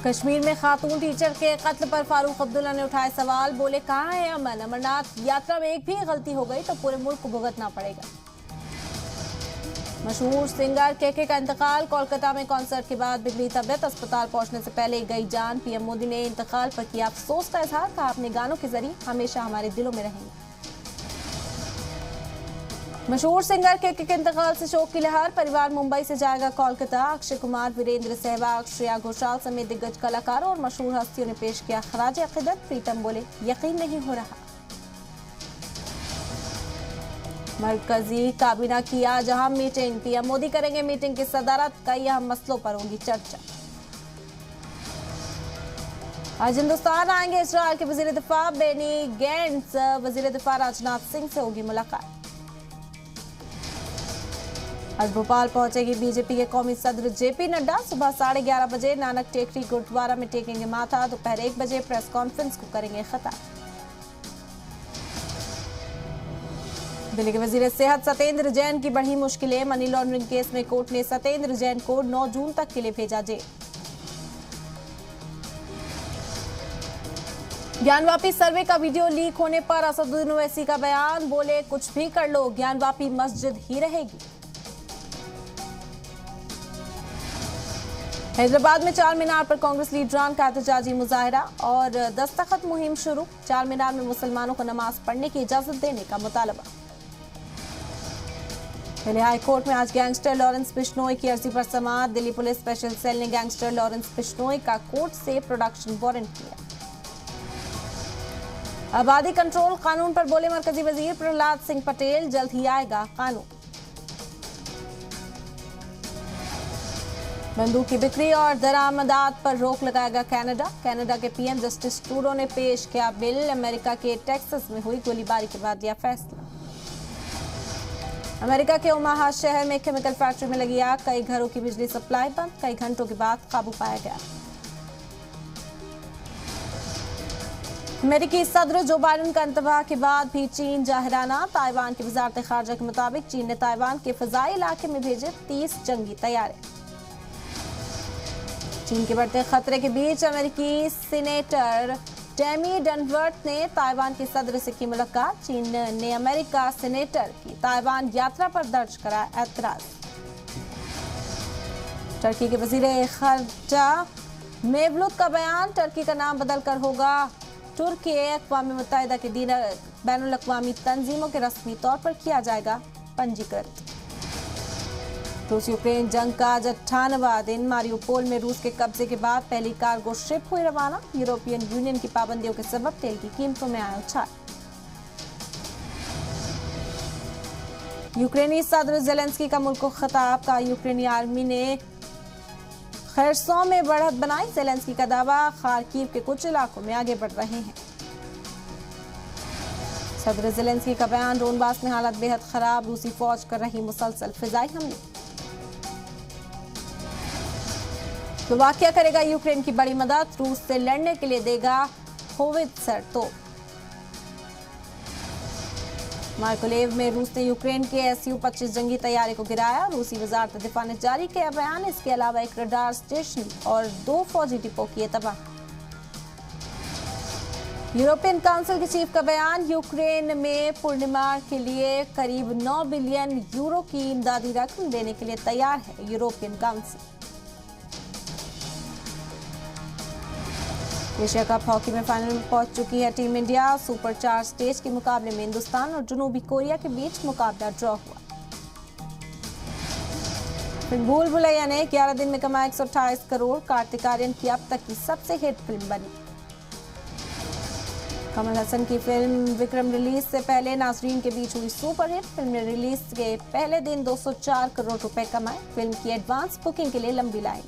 कश्मीर में खातून टीचर के कत्ल पर फारूक अब्दुल्ला ने उठाए सवाल, बोले कहां है अमन? अमरनाथ यात्रा में एक भी गलती हो गई तो पूरे मुल्क को भुगतना पड़ेगा। मशहूर सिंगर केके का इंतकाल, कोलकाता में कॉन्सर्ट के बाद बिगड़ी तबियत, अस्पताल पहुंचने से पहले गई जान। पीएम मोदी ने इंतकाल पर किया अफसोस का इजहार, कहा अपने गानों के जरिए हमेशा हमारे दिलों में रहेंगे। मशहूर सिंगर केके के इंतकाल से शोक की लहर, परिवार मुंबई से जाएगा कोलकाता। अक्षय कुमार, वीरेंद्र सहवाग, श्रेया घोषाल समेत दिग्गज कलाकारों और मशहूर हस्तियों ने पेश किया खराज अकीदत। प्रीतम बोले, यकीन नहीं हो रहा। मरकजी काबीना की आज अहम मीटिंग, पीएम मोदी करेंगे मीटिंग की सदारत, कई अहम मसलों पर होगी चर्चा। आज हिंदुस्तान आएंगे इजरायल के वजीर दिफा बेनी गैंट्स, वजीर दिफा राजनाथ सिंह से होगी मुलाकात। आज भोपाल पहुंचेगी बीजेपी के कौमी सदर जेपी नड्डा, सुबह 11:30 बजे नानक टेकरी गुरुद्वारा में टेकेंगे माथा, दोपहर 1 बजे प्रेस कॉन्फ्रेंस को करेंगे खिताब। दिल्ली के वजीर सेहत सत्येंद्र जैन की बढ़ी मुश्किलें, मनी लॉन्ड्रिंग केस में कोर्ट ने सत्येंद्र जैन को 9 जून तक के लिए भेजा जेल। ज्ञानवापी सर्वे का वीडियो लीक होने पर असदुद्दीन ओवैसी का बयान, बोले कुछ भी कर लो ज्ञानवापी मस्जिद ही रहेगी। हैदराबाद में चार मीनार पर कांग्रेस लीडरान का एहतजाजी मुजाहरा और दस्तखत मुहिम शुरू, चार मीनार में मुसलमानों को नमाज पढ़ने की इजाजत देने का मुतालबा। दिल्ली हाई कोर्ट में आज गैंगस्टर लॉरेंस बिश्नोई की अर्जी पर समाअत, दिल्ली पुलिस स्पेशल सेल ने गैंगस्टर लॉरेंस बिश्नोई का कोर्ट से प्रोडक्शन वारंट किया। आबादी कंट्रोल कानून पर बोले मरकजी वजीर प्रहलाद सिंह पटेल, जल्द ही आएगा कानून। बंदूक की बिक्री और दरामदात पर रोक लगाएगा कनाडा, कनाडा के पीएम जस्टिस ट्रूडो ने पेश किया बिल, अमेरिका के टेक्सास में हुई गोलीबारी के बाद लिया फैसला। अमेरिका के ओमाहा शहर में केमिकल फैक्ट्री में लगी आग, कई घरों की बिजली सप्लाई बंद, कई घंटों के बाद काबू पाया गया। अमेरिकी सदर जो बाइडेन का इंतबाह के बाद भी चीन जाहिराना, ताइवान की वजारत खारजा के मुताबिक चीन ने ताइवान के फजाई इलाके में भेजे 30 जंगी तैयारे। चीन के बढ़ते खतरे के बीच अमेरिकी सीनेटर टेमी डनवर्थ ने ताइवान के सदर से की मुलाकात, चीन ने अमेरिका सीनेटर की ताइवान यात्रा पर दर्ज कराया एतराज। टर्की के वजीर खर्जा मेवलूत का बयान, टर्की का नाम बदलकर होगा तुर्की, अक़वाम मुत्तहिदा के बैनुल अक़वामी तंजीमों के रस्मी तौर पर किया जाएगा पंजीकृत। रूस यूक्रेन जंग का आज 98वां दिन, मारियोपोल में रूस के कब्जे के बाद पहली कार्गो शिप हुई रवाना, यूरोपियन यूनियन की पाबंदियों के सबब तेल की कीमतों में आया उछाल। यूक्रेनी सदर ज़ेलेंस्की का मुल्क को खिताब, का यूक्रेनी आर्मी ने खैरसों में बढ़त बनाई, ज़ेलेंस्की का दावा, खार्किव के कुछ इलाकों में आगे बढ़ रहे हैं। सदर ज़ेलेंस्की का बयान, डोनबास में हालत बेहद खराब, रूसी फौज कर रही मुसलसल फिजाई हमले। स्लोवाकिया करेगा यूक्रेन की बड़ी मदद, रूस से लड़ने के लिए देगा होवित्जर तोप। मार्कोलेव में रूस ने यूक्रेन के Su-25 जंगी तैयारी को गिराया, रूसी वजारत दिफा ने जारी किया बयान, इसके अलावा एक रडार स्टेशन और 2 फौजी डिपो किए तबाह। यूरोपियन काउंसिल के चीफ का बयान, यूक्रेन में पूर्णिमा के लिए करीब 9 बिलियन यूरो की इमदादी रकम देने के लिए तैयार है European council. Asia cup hockey में फाइनल में पहुंच चुकी है टीम इंडिया, सुपर 4 स्टेज के मुकाबले में हिंदुस्तान और जनूबी कोरिया के बीच मुकाबला ड्रॉ हुआ। फिर भूल भुलैया ने 11 दिन में कमाया 128 करोड़, कार्तिक आर्यन की अब तक की सबसे हिट फिल्म बनी। कमल हसन की फिल्म विक्रम रिलीज से पहले नाजरीन के बीच हुई सुपरहिट, फिल्म ने रिलीज के पहले दिन 204 करोड़ रुपए कमाए, फिल्म की एडवांस बुकिंग के लिए लंबी लाइन।